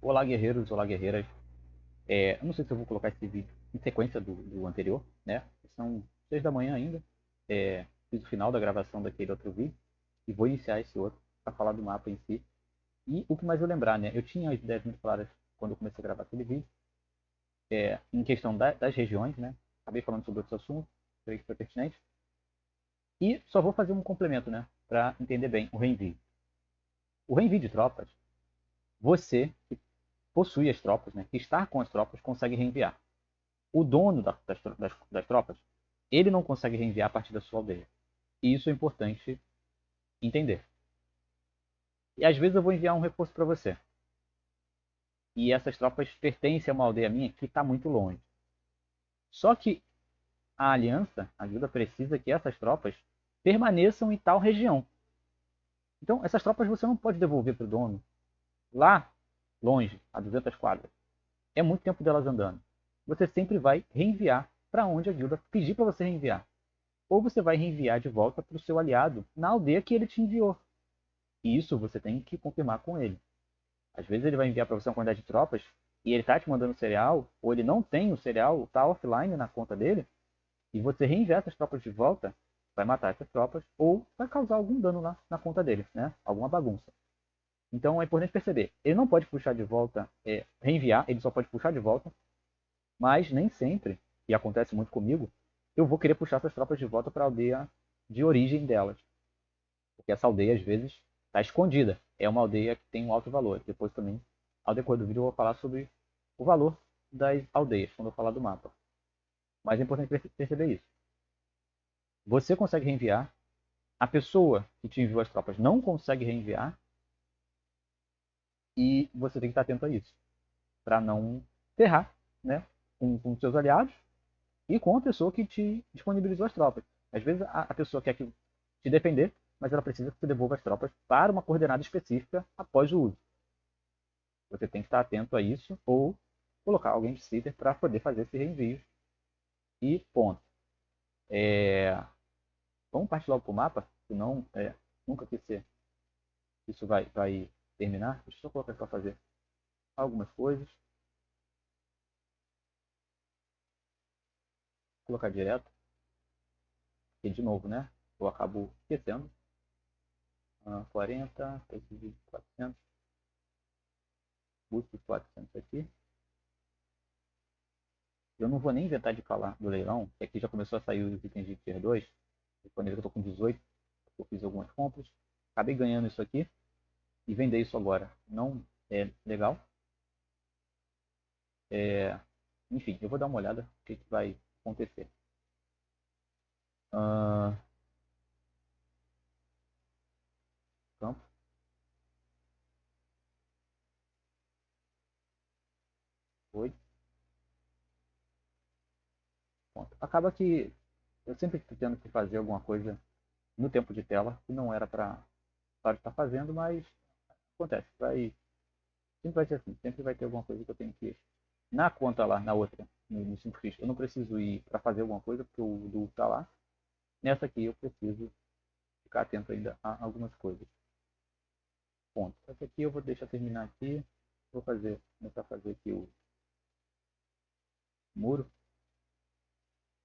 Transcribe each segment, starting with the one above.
Olá, guerreiros, olá, guerreiras. Eu não sei se eu vou colocar esse vídeo em sequência do anterior, né? São 6 da manhã ainda. Fiz o final da gravação daquele outro vídeo e vou iniciar esse outro para falar do mapa em si. E o que mais eu lembrar, né? Eu tinha as ideias muito claras quando eu comecei a gravar aquele vídeo, em questão das regiões, né? Acabei falando sobre outros assuntos, creio que foi pertinente. E só vou fazer um complemento, né? Para entender bem o reenvio. O reenvio de tropas, você que possui as tropas, né? Que está com as tropas, consegue reenviar. O dono das tropas, ele não consegue reenviar a partir da sua aldeia. E isso é importante entender. E às vezes eu vou enviar um reforço para você. E essas tropas pertencem a uma aldeia minha que está muito longe. Só que a aliança, a guilda, precisa que essas tropas permaneçam em tal região. Então, essas tropas você não pode devolver para o dono lá longe, a 200 quadras. É muito tempo delas andando. Você sempre vai reenviar para onde a guilda pedir para você reenviar. Ou você vai reenviar de volta para o seu aliado na aldeia que ele te enviou. E isso você tem que confirmar com ele. Às vezes ele vai enviar para você uma quantidade de tropas e ele está te mandando cereal, ou ele não tem o cereal, está offline na conta dele, e você reenviar essas tropas de volta, vai matar essas tropas, ou vai causar algum dano lá na conta dele, né? Alguma bagunça. Então é importante perceber, ele não pode puxar de volta, reenviar, ele só pode puxar de volta, mas nem sempre, e acontece muito comigo, eu vou querer puxar essas tropas de volta para a aldeia de origem delas. Porque essa aldeia, às vezes, está escondida. É uma aldeia que tem um alto valor. Depois também, ao decorrer do vídeo, eu vou falar sobre o valor das aldeias, quando eu falar do mapa. Mas é importante perceber isso. Você consegue reenviar, a pessoa que te enviou as tropas não consegue reenviar, e você tem que estar atento a isso, para não ferrar, né, com seus aliados e com a pessoa que te disponibilizou as tropas. Às vezes a pessoa quer te defender, mas ela precisa que você devolva as tropas para uma coordenada específica após o uso. Você tem que estar atento a isso ou colocar alguém de sitter para poder fazer esse reenvio. E ponto. É... Vamos partir logo para o mapa, senão nunca que isso vai terminar. Deixa eu só colocar para fazer algumas coisas. Vou colocar direto. E de novo, né? Eu acabo esquecendo. 40, 400. Busco os 400 aqui. Eu não vou nem inventar de falar do leilão, que aqui já começou a sair os itens de Tier 2. Disponível, eu estou com 18, eu fiz algumas compras. Acabei ganhando isso aqui e vender isso agora. Não é legal. É, enfim, eu vou dar uma olhada no que vai acontecer. Ah, campo. Foi. Ponto. Acaba que eu sempre estou tendo que fazer alguma coisa no tempo de tela que não era para estar fazendo, mas acontece. Sempre vai ser assim. Sempre vai ter alguma coisa que eu tenho que. Na conta lá, na outra, no 5x, eu não preciso ir para fazer alguma coisa, porque o do está lá. Nessa aqui eu preciso ficar atento ainda a algumas coisas. Ponto. Essa aqui eu vou deixar terminar aqui. Vou começar a fazer aqui o muro.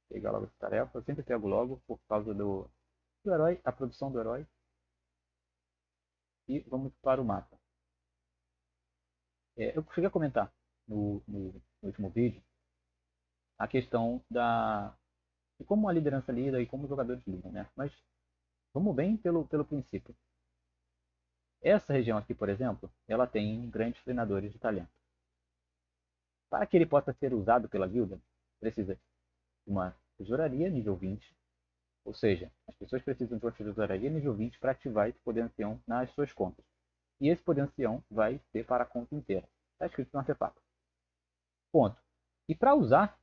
Pegar logo essa tarefa. Eu sempre pego logo por causa do herói, a produção do herói. E vamos para o mapa. Eu cheguei a comentar no último vídeo a questão de como a liderança lida e como os jogadores lidam, né? Mas vamos bem pelo princípio. Essa região aqui, por exemplo, ela tem grandes treinadores de talento. Para que ele possa ser usado pela guilda, precisa de uma tesouraria nível 20, ou seja, as pessoas precisam de uma tesouraria nível 20 para ativar esse poder ancião nas suas contas. E esse poder ancião vai ser para a conta inteira. Está escrito no artefato. Ponto. E para usar,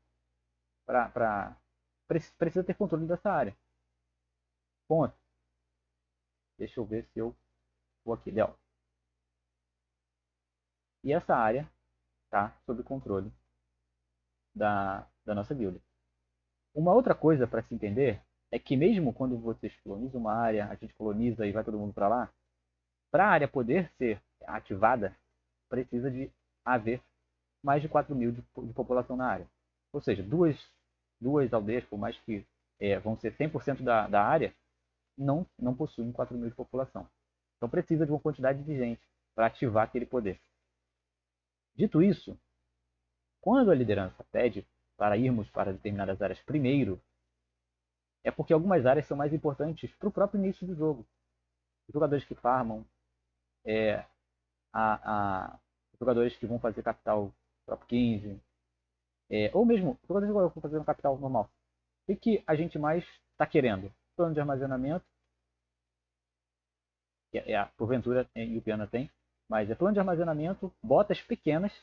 precisa ter controle dessa área. Ponto. Deixa eu ver se eu vou aqui, Léo. E essa área está sob controle da nossa guilda. Uma outra coisa para se entender é que mesmo quando vocês colonizam uma área, a gente coloniza e vai todo mundo para lá, para a área poder ser ativada, precisa de haver mais de 4 mil de população na área. Ou seja, duas aldeias, por mais que vão ser 100% da área, não possuem 4 mil de população. Então precisa de uma quantidade de gente para ativar aquele poder. Dito isso, quando a liderança pede para irmos para determinadas áreas primeiro, é porque algumas áreas são mais importantes para o próprio início do jogo. Os jogadores que farmam, é, os jogadores que vão fazer capital top 15, ou mesmo os jogadores que vão fazer um capital normal. O que a gente mais está querendo? Plano de armazenamento, que a porventura e o Piana tem, mas é plano de armazenamento, botas pequenas,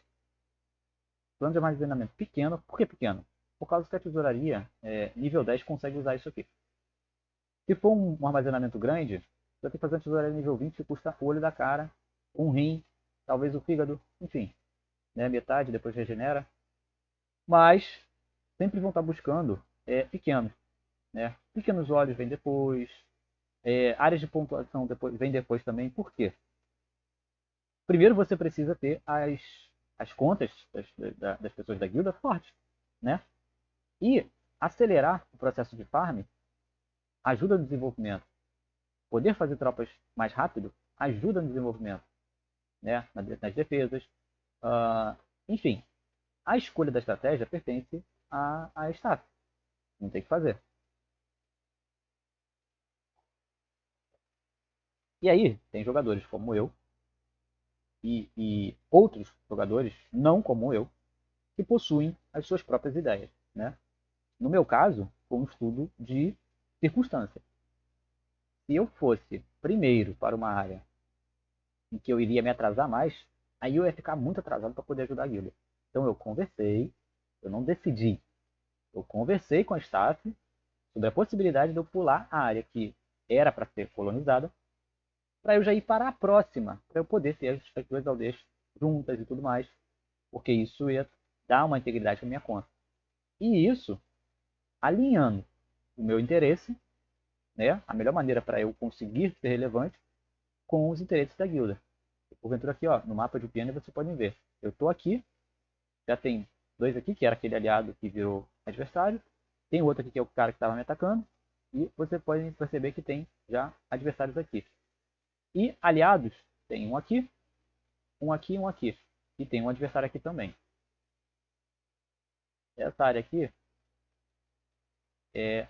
plano de armazenamento pequeno. Por que pequeno? Por causa que a tesouraria nível 10 consegue usar isso aqui. Se for um armazenamento grande, você vai ter que fazer uma tesouraria nível 20 que custa o olho da cara, um rim, talvez o fígado, enfim, né, metade, depois regenera. Mas sempre vão estar buscando pequenos. Né? Pequenos olhos vem depois, áreas de pontuação vem depois também. Por quê? Primeiro você precisa ter as contas das pessoas da guilda fortes. Né? E acelerar o processo de farm ajuda no desenvolvimento. Poder fazer tropas mais rápido ajuda no desenvolvimento. Né? Nas defesas. Uh, enfim, a escolha da estratégia pertence à staff. Não tem o que fazer. E aí, tem jogadores como eu e outros jogadores, não como eu, que possuem as suas próprias ideias. Né? No meu caso, foi um estudo de circunstância. Se eu fosse primeiro para uma área em que eu iria me atrasar mais, aí eu ia ficar muito atrasado para poder ajudar a guilda. Então eu conversei, eu não decidi, eu conversei com a staff sobre a possibilidade de eu pular a área que era para ser colonizada, para eu já ir para a próxima, para eu poder ter as duas aldeias juntas e tudo mais, porque isso ia dar uma integridade para minha conta. E isso alinhando o meu interesse, né, a melhor maneira para eu conseguir ser relevante com os interesses da guilda. Porventura aqui, ó, no mapa de Upiana vocês podem ver. Eu estou aqui, já tem dois aqui, que era aquele aliado que virou adversário. Tem outro aqui que é o cara que estava me atacando. E você pode perceber que tem já adversários aqui. E aliados, tem um aqui, um aqui e um aqui. E tem um adversário aqui também. Essa área aqui é...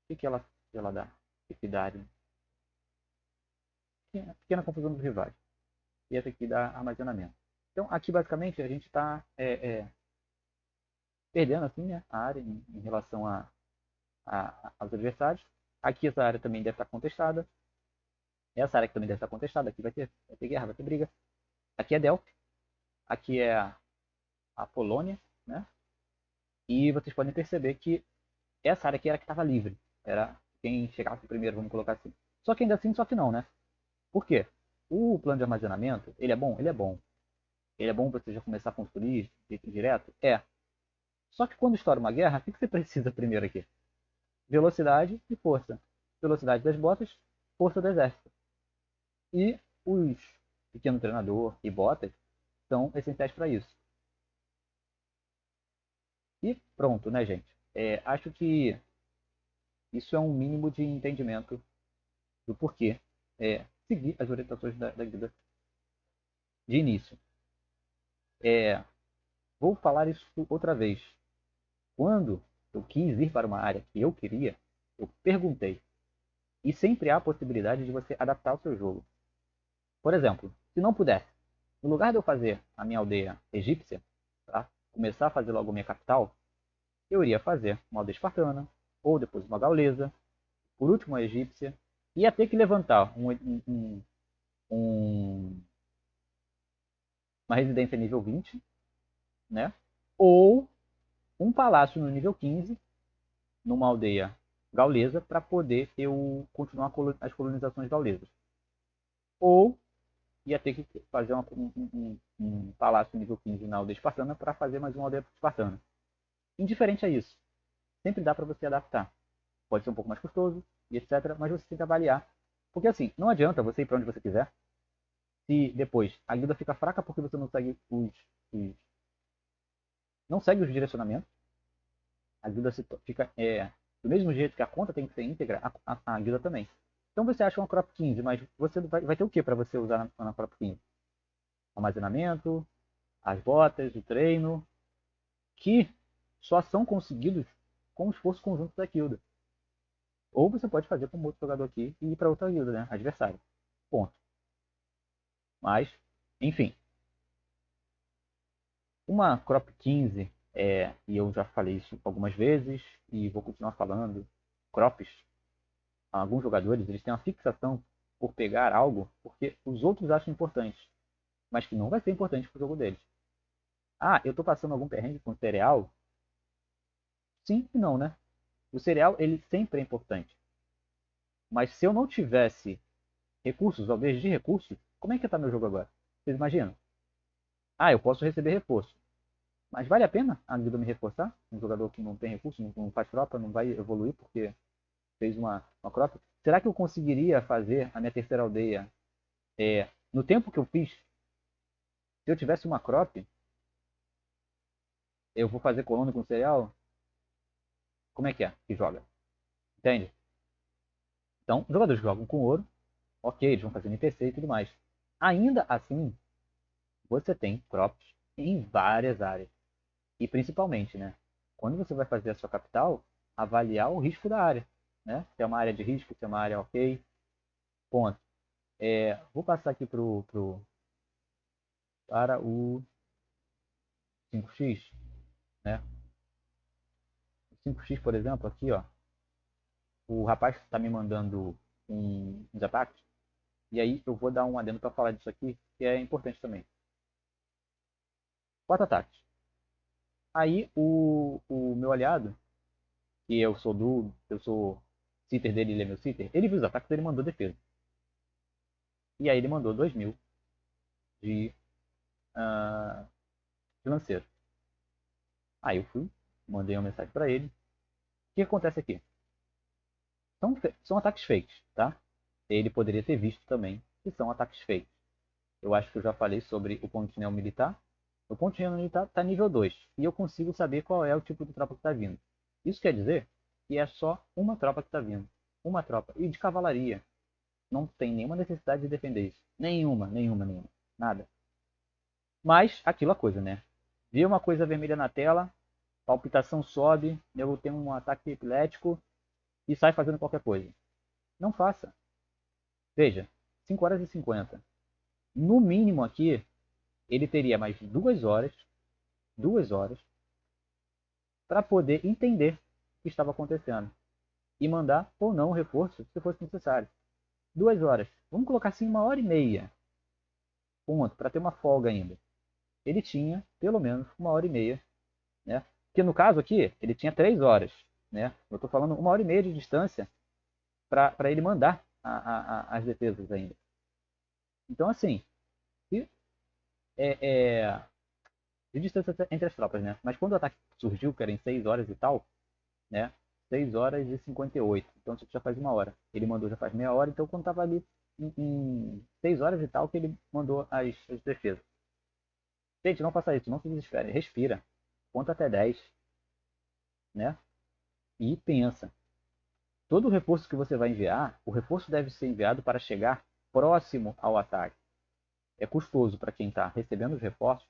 O que ela dá? Equidade. Pequena confusão dos rivais. E essa aqui dá armazenamento. Então aqui basicamente a gente está perdendo assim, né, a área em relação aos adversários. Aqui essa área também deve estar contestada. Essa área que também deve estar contestada. Aqui vai ter guerra, vai ter briga. Aqui é Delphi. Aqui é a Polônia. Né? E vocês podem perceber que essa área aqui era que estava livre. Era quem chegasse primeiro, vamos colocar assim. Só que ainda assim, só que não, né? Por quê? O plano de armazenamento, ele é bom? Ele é bom. Ele é bom para você já começar a construir direto? É. Só que quando estoura uma guerra, o que você precisa primeiro aqui? Velocidade e força. Velocidade das botas, força do exército. E os pequeno treinador e botas são essenciais para isso. E pronto, né, gente? Acho que isso é um mínimo de entendimento do porquê seguir as orientações da guilda de início. Vou falar isso outra vez. Quando eu quis ir para uma área que eu queria, eu perguntei. E sempre há a possibilidade de você adaptar o seu jogo. Por exemplo, se não pudesse, no lugar de eu fazer a minha aldeia egípcia, tá? Começar a fazer logo a minha capital, eu iria fazer uma aldeia espartana, ou depois uma gaulesa, por último a egípcia, ia ter que levantar uma residência nível 20, né? Ou um palácio no nível 15, numa aldeia gaulesa, para poder eu continuar as colonizações gaulesas. Ou ia ter que fazer um palácio nível 15 na aldeia espartana para fazer mais uma aldeia espartana. Indiferente a isso, sempre dá para você adaptar. Pode ser um pouco mais custoso e etc, mas você tem que avaliar. Porque assim, não adianta você ir para onde você quiser se depois a guilda fica fraca porque você não segue não segue os direcionamentos. A guilda fica do mesmo jeito que a conta tem que ser íntegra, a guilda também. Então você acha uma crop 15, mas você vai ter o que para você usar na crop 15? Armazenamento, as botas, o treino, que só são conseguidos com o esforço conjunto da guilda. Ou você pode fazer como outro jogador aqui e ir para outra guilda, né? Adversário. Ponto. Mas, enfim. Uma crop 15, e eu já falei isso algumas vezes e vou continuar falando, crops, alguns jogadores, eles têm uma fixação por pegar algo porque os outros acham importante, mas que não vai ser importante para o jogo deles. Ah, eu estou passando algum perrengue com cereal? Sim e não, né? O cereal, ele sempre é importante. Mas se eu não tivesse recursos, ao invés de recursos, como é que está meu jogo agora? Vocês imaginam? Ah, eu posso receber reforço. Mas vale a pena a guilda me reforçar? Um jogador que não tem recurso, não faz tropa, não vai evoluir porque fez uma crop? Será que eu conseguiria fazer a minha terceira aldeia no tempo que eu fiz? Se eu tivesse uma crop, eu vou fazer colônia com cereal? Como é que joga? Entende? Então, os jogadores que jogam com ouro, ok, eles vão fazer NPC e tudo mais. Ainda assim, você tem crops em várias áreas. E principalmente, né? Quando você vai fazer a sua capital, avaliar o risco da área. Né? Se é uma área de risco, se é uma área ok. Ponto. Vou passar aqui para o 5x. Né? O 5x, por exemplo, aqui, ó. O rapaz está me mandando uns ataques. E aí eu vou dar um adendo para falar disso aqui, que é importante também. 4 ataques. Aí o meu aliado, que eu sou sitter dele, ele é meu sitter, ele viu os ataques, ele mandou defesa. E aí ele mandou 2.000 de, uh, de lanceiro. Aí eu fui, mandei uma mensagem para ele. O que acontece aqui? São ataques fakes, tá? Ele poderia ter visto também que são ataques fakes. Eu acho que eu já falei sobre o pontinel militar. O pontinel militar está nível 2 e eu consigo saber qual é o tipo de tropa que está vindo. Isso quer dizer que é só uma tropa que está vindo. Uma tropa. E de cavalaria. Não tem nenhuma necessidade de defender isso. Nenhuma, nenhuma, nenhuma. Nada. Mas, aquilo a coisa, né? Vê uma coisa vermelha na tela, palpitação sobe, eu tenho um ataque epilético e sai fazendo qualquer coisa. Não faça. Veja, 5 horas e 50. No mínimo aqui, ele teria mais 2 horas, para poder entender o que estava acontecendo e mandar ou não o reforço se fosse necessário. 2 horas. Vamos colocar assim 1 hora e meia. Ponto, para ter uma folga ainda. Ele tinha pelo menos 1 hora e meia, né? Porque no caso aqui, ele tinha 3 horas, né? Eu estou falando 1 hora e meia de distância para ele mandar as defesas ainda. Então, assim, é, é, de distância entre as tropas, né? Mas quando o ataque surgiu, que era em 6 horas e tal, né? 6 horas e 58. Então isso já faz 1 hora. Ele mandou já faz meia hora, então quando tava ali em 6 horas e tal, que ele mandou as defesas. Gente, não faça isso, não se desespere. Respira. Conta até 10, né? E pensa. Todo o reforço que você vai enviar, o reforço deve ser enviado para chegar próximo ao ataque. É custoso para quem está recebendo os reforços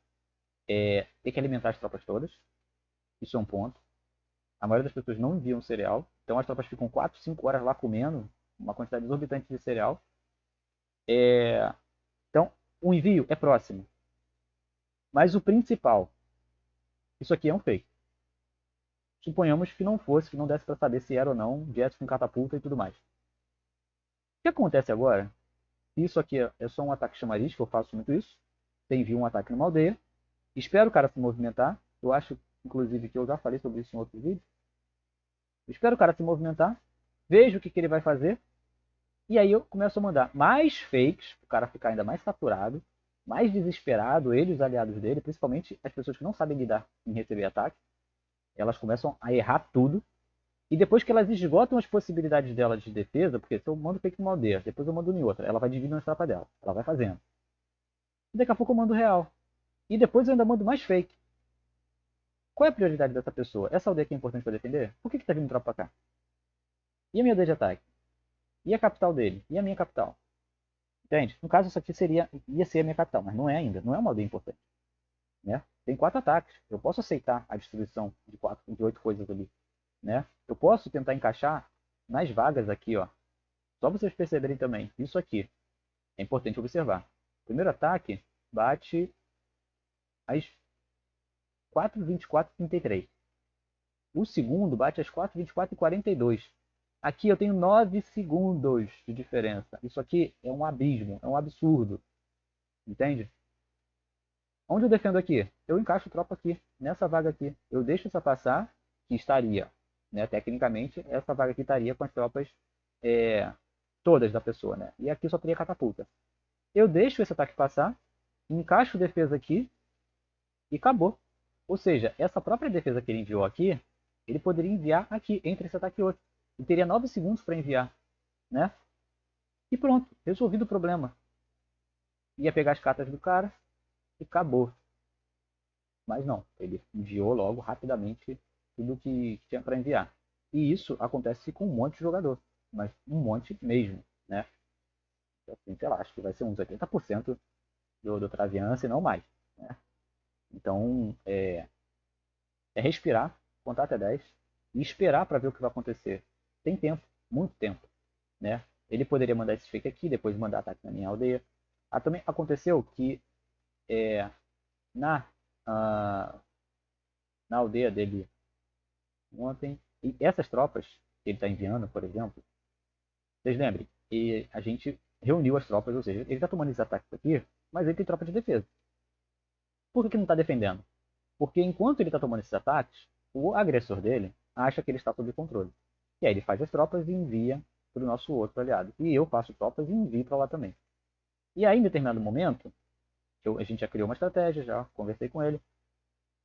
ter que alimentar as tropas todas. Isso é um ponto. A maioria das pessoas não enviam cereal, então as tropas ficam 4, 5 horas lá comendo uma quantidade exorbitante de cereal. Então, o envio é próximo. Mas o principal, isso aqui é um fake. Suponhamos que não fosse, que não desse para saber se era ou não, viesse com catapulta e tudo mais. O que acontece agora? Isso aqui é só um ataque chamariz, que eu faço muito isso. Você envia um ataque numa aldeia, espera o cara se movimentar. Eu acho, inclusive, que eu já falei sobre isso em outro vídeo. Espero o cara se movimentar, vejo o que ele vai fazer, e aí eu começo a mandar mais fakes, o cara ficar ainda mais saturado, mais desesperado, ele e os aliados dele, principalmente as pessoas que não sabem lidar em receber ataque, elas começam a errar tudo, E depois que elas esgotam as possibilidades delas de defesa, porque se eu mando fake numa aldeia, depois eu mando em outra, ela vai dividindo as tropas dela. Ela vai fazendo. E daqui a pouco eu mando real. E depois eu ainda mando mais fake. Qual é a prioridade dessa pessoa? Essa aldeia que é importante para defender? Por que tá vindo tropa pra cá? E a minha aldeia de ataque? E a capital dele? E a minha capital? Entende? No caso, isso aqui ia ser a minha capital, mas não é ainda. Não é uma aldeia importante. Né? Tem 4 ataques. Eu posso aceitar a destruição de 8 coisas ali. Né? Eu posso tentar encaixar nas vagas aqui, ó. Só vocês perceberem também. Isso aqui é importante observar. O primeiro ataque bate às 4h24h33. O segundo bate às 4h24h42. Aqui eu tenho 9 segundos de diferença. Isso aqui é um abismo, é um absurdo. Entende? Onde eu defendo aqui? Eu encaixo tropa aqui, nessa vaga aqui. Eu deixo essa passar, que estaria, né, tecnicamente, essa vaga aqui estaria com as tropas todas da pessoa. Né? E aqui só teria catapulta. Eu deixo esse ataque passar, encaixo defesa aqui e acabou. Ou seja, essa própria defesa que ele enviou aqui, ele poderia enviar aqui, entre esse ataque e outro. E teria 9 segundos para enviar. Né? E pronto, resolvido o problema. Ia pegar as cartas do cara e acabou. Mas não, ele enviou logo rapidamente tudo que tinha para enviar. E isso acontece com um monte de jogador, mas um monte mesmo, né? Assim, sei lá, acho que vai ser uns 80% do Traviance e não mais. Né? Então, é respirar, contar até 10 e esperar para ver o que vai acontecer. Tem tempo, muito tempo. Né? Ele poderia mandar esse fake aqui, depois mandar ataque na minha aldeia. Também aconteceu que na, uh, na aldeia dele ontem, e essas tropas que ele está enviando, por exemplo, vocês lembrem, e a gente reuniu as tropas, ou seja, ele está tomando esses ataques aqui, mas ele tem tropa de defesa. Por que não está defendendo? Porque enquanto ele está tomando esses ataques, o agressor dele acha que ele está sob controle. E aí ele faz as tropas e envia para o nosso outro aliado. E eu faço tropas e envio para lá também. E aí, em determinado momento, a gente já criou uma estratégia, já conversei com ele.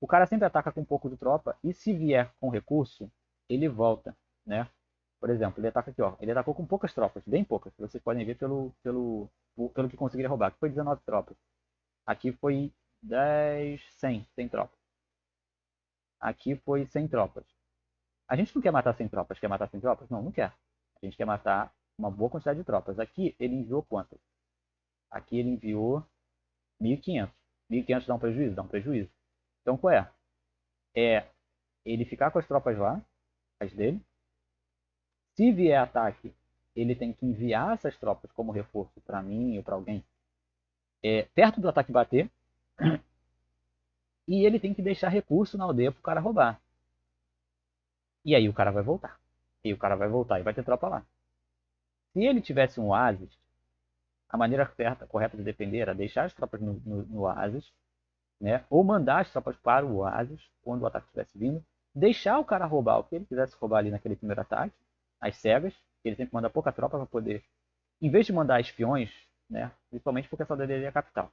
O cara sempre ataca com um pouco de tropa e se vier com recurso, ele volta, né? Por exemplo, ele ataca aqui, ó. Ele atacou com poucas tropas, bem poucas. Vocês podem ver pelo que conseguiram roubar. Aqui foi 19 tropas. Aqui foi 10, 100 tropas. Aqui foi 100 tropas. A gente não quer matar 100 tropas. Quer matar 100 tropas? Não, não quer. A gente quer matar uma boa quantidade de tropas. Aqui ele enviou quantas? Aqui ele enviou 1.500. 1.500 dá um prejuízo? Dá um prejuízo. Então qual é? É ele ficar com as tropas lá, as dele. Se vier ataque, ele tem que enviar essas tropas como reforço para mim ou para alguém perto do ataque bater. E ele tem que deixar recurso na aldeia para o cara roubar. E aí o cara vai voltar. E o cara vai voltar e vai ter tropa lá. Se ele tivesse um oásis, a maneira certa, correta de defender era deixar as tropas no oásis, né? Ou mandar as tropas para o oásis quando o ataque estivesse vindo, deixar o cara roubar o que ele quisesse roubar ali naquele primeiro ataque, as cegas, ele sempre manda pouca tropa para poder, em vez de mandar espiões, né? Principalmente porque essa dele é a capital.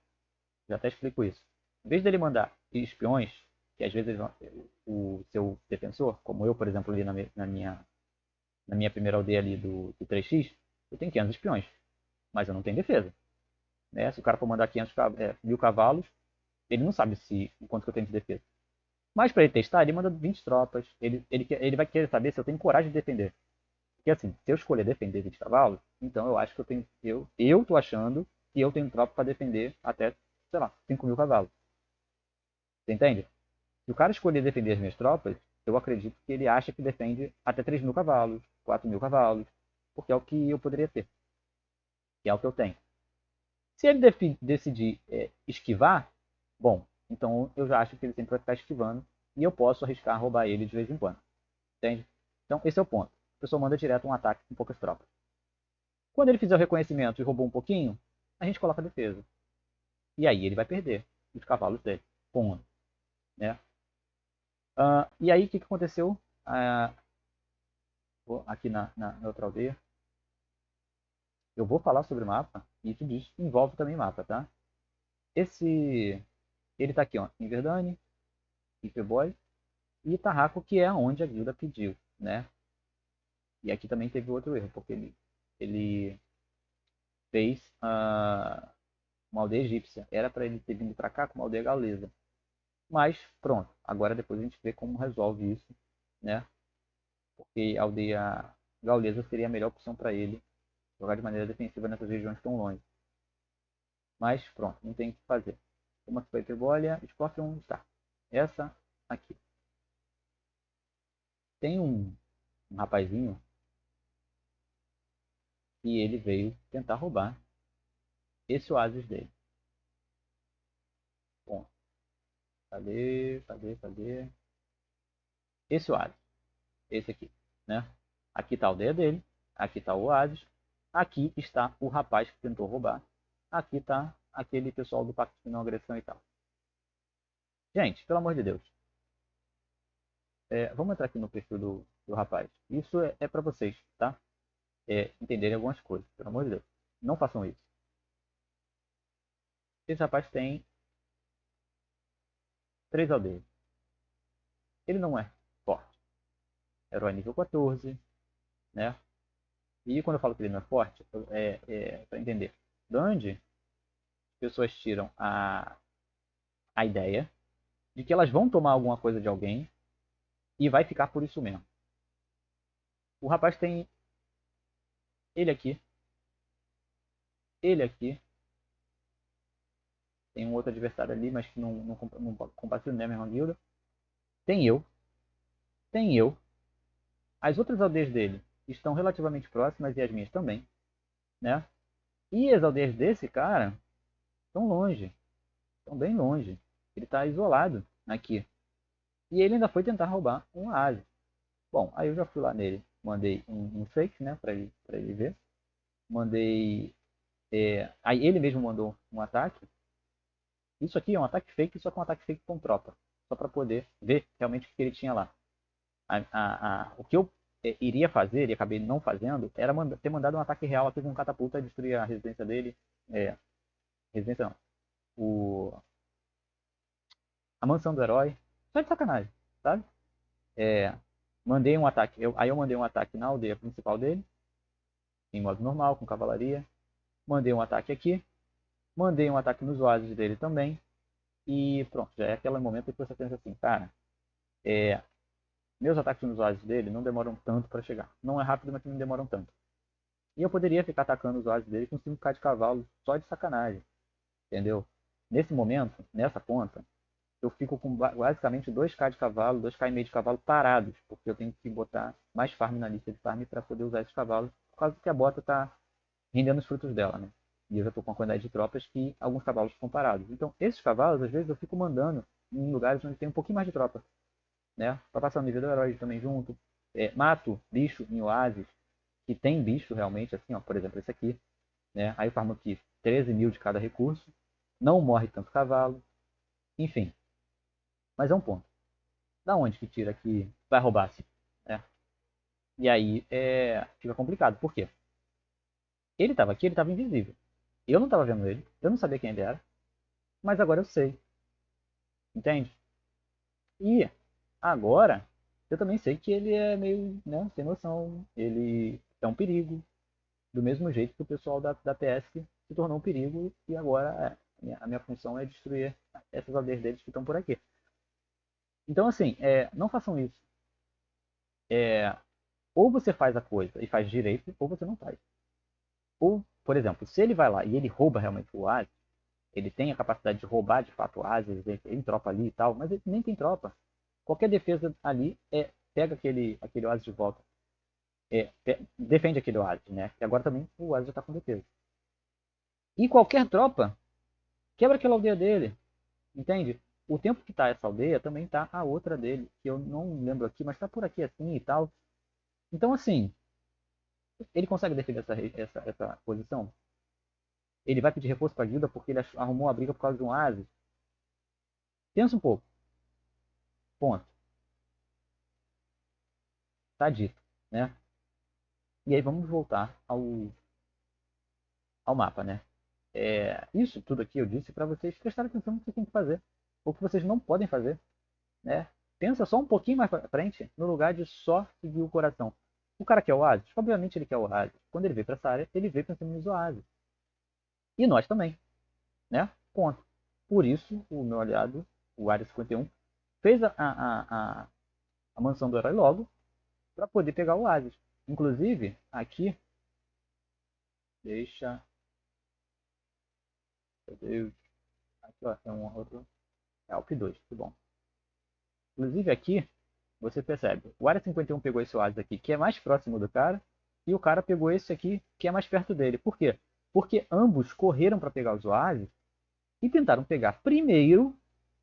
Já até explico isso. Em vez dele mandar espiões, que às vezes o seu defensor, como eu, por exemplo, ali na minha primeira aldeia ali do 3x, eu tenho 500 espiões, mas eu não tenho defesa. Né? Se o cara for mandar 1.000 cavalos, ele não sabe o quanto que eu tenho de defesa. Mas para ele testar, ele manda 20 tropas. Ele vai querer saber se eu tenho coragem de defender. Porque assim, se eu escolher defender 20 cavalos, então eu acho que eu tenho. Eu tô achando que eu tenho tropa para defender até, sei lá, 5.000 cavalos. Você entende? Se o cara escolher defender as minhas tropas, eu acredito que ele acha que defende até 3.000 cavalos, 4.000 cavalos, porque é o que eu poderia ter. Que é o que eu tenho. Se ele decidir esquivar, bom, então eu já acho que ele sempre vai ficar esquivando e eu posso arriscar roubar ele de vez em quando. Entende? Então esse é o ponto. A pessoa manda direto um ataque com poucas tropas. Quando ele fizer o reconhecimento e roubou um pouquinho, a gente coloca a defesa. E aí ele vai perder os cavalos dele. Ponto. Né? E aí o que aconteceu? Aqui na outra aldeia. Eu vou falar sobre mapa e tudo isso envolve também mapa, tá? Ele tá aqui, ó, em Verdane, Hyperboy e Tarraco, que é onde a guilda pediu, né? E aqui também teve outro erro, porque ele fez uma aldeia egípcia. Era para ele ter vindo para cá com uma aldeia gaulesa. Mas pronto, agora depois a gente vê como resolve isso, né? Porque a aldeia gaulesa seria a melhor opção para ele jogar de maneira defensiva nessas regiões tão longe. Mas pronto, não tem o que fazer. Uma Super Hiperbórea, Scorpion, está. Essa aqui. Tem um rapazinho e ele veio tentar roubar esse oásis dele. Bom, cadê? Esse oásis, esse aqui, né? Aqui está a aldeia dele, aqui está o oásis, aqui está o rapaz que tentou roubar, aqui está aquele pessoal do pacto de não agressão e tal. Gente, pelo amor de Deus, vamos entrar aqui no perfil do rapaz. Isso é para vocês, tá? Entenderem algumas coisas, pelo amor de Deus. Não façam isso. Esse rapaz tem 3 aldeias. Ele não é forte. Herói nível 14, né? E quando eu falo que ele não é forte, para entender. De onde as pessoas tiram a ideia de que elas vão tomar alguma coisa de alguém e vai ficar por isso mesmo. O rapaz tem ele aqui, tem um outro adversário ali, mas que não compartilha a mesma guilda. Tem eu. As outras aldeias dele estão relativamente próximas e as minhas também, né? E as aldeias desse cara estão longe, estão bem longe. Ele está isolado aqui. E ele ainda foi tentar roubar um oásis. Bom, aí eu já fui lá nele, mandei um fake, né, para ele ver. Mandei, aí ele mesmo mandou um ataque. Isso aqui é um ataque fake, só que é um ataque fake com tropa, só para poder ver realmente o que ele tinha lá. O que eu iria fazer, e acabei não fazendo, era ter mandado um ataque real aqui com catapulta e destruir a residência dele. Residência não. A mansão do herói. Só de sacanagem, sabe? Mandei um ataque. Aí eu mandei um ataque na aldeia principal dele, em modo normal, com cavalaria. Mandei um ataque aqui. Mandei um ataque nos oásis dele também. E pronto, já é aquele momento que você pensa assim, cara, meus ataques nos oásis dele não demoram tanto para chegar. Não é rápido, mas não demoram tanto. E eu poderia ficar atacando os oásis dele com 5k de cavalo só de sacanagem. Entendeu? Nesse momento, nessa ponta, eu fico com basicamente 2k de cavalo, 2k e meio de cavalo parados, porque eu tenho que botar mais farm na lista de farm para poder usar esses cavalos, por causa que a bota está rendendo os frutos dela, né? E eu já estou com uma quantidade de tropas que alguns cavalos ficam parados. Então, esses cavalos, às vezes, eu fico mandando em lugares onde tem um pouquinho mais de tropa, né? Para passar o nível do herói também junto. Mato bicho em oásis, que tem bicho realmente, assim, ó, por exemplo, esse aqui, né? Aí eu farmo aqui 13 mil de cada recurso, não morre tanto cavalo, enfim. Mas é um ponto. Da onde que tira que vai roubar assim? E aí fica complicado. Por quê? Ele estava aqui, ele estava invisível. Eu não estava vendo ele, eu não sabia quem ele era, mas agora eu sei. Entende? E agora eu também sei que ele é meio, né, sem noção. Ele é um perigo. Do mesmo jeito que o pessoal da PS se tornou um perigo e agora a minha função é destruir essas aldeias deles que estão por aqui. Então, assim, não façam isso. Ou você faz a coisa e faz direito, ou você não faz. Ou, por exemplo, se ele vai lá e ele rouba realmente o oásis, ele tem a capacidade de roubar de fato o oásis, ele tem tropa ali e tal, mas ele nem tem tropa. Qualquer defesa ali pega aquele oásis de volta. Defende aquele oásis, né? E agora também o oásis já está com defesa. E qualquer tropa quebra aquela aldeia dele, entende? O tempo que está essa aldeia também está a outra dele, que eu não lembro aqui, mas está por aqui assim e tal. Então, assim, ele consegue defender essa posição? Ele vai pedir reforço para a guilda porque ele arrumou a briga por causa de um oásis? Pensa um pouco. Ponto. Tá dito, né? E aí vamos voltar ao mapa, né? Isso tudo aqui eu disse para vocês prestarem atenção no que vocês têm que fazer. Ou que vocês não podem fazer, né? Pensa só um pouquinho mais para frente, no lugar de só seguir o coração. O cara quer o Oasis? Obviamente ele quer o Oasis. Quando ele veio para essa área, ele veio pensando nos Oasis. E nós também, né? Ponto. Por isso, o meu aliado, o Área 51, fez a mansão do herói logo para poder pegar o Oasis. Inclusive, aqui, deixa. Meu Deus. Aqui, ó, tem um outro. É Alp 2, que bom. Inclusive, aqui, você percebe, o Área 51 pegou esse Oasis aqui, que é mais próximo do cara, e o cara pegou esse aqui, que é mais perto dele. Por quê? Porque ambos correram para pegar os Oasis e tentaram pegar primeiro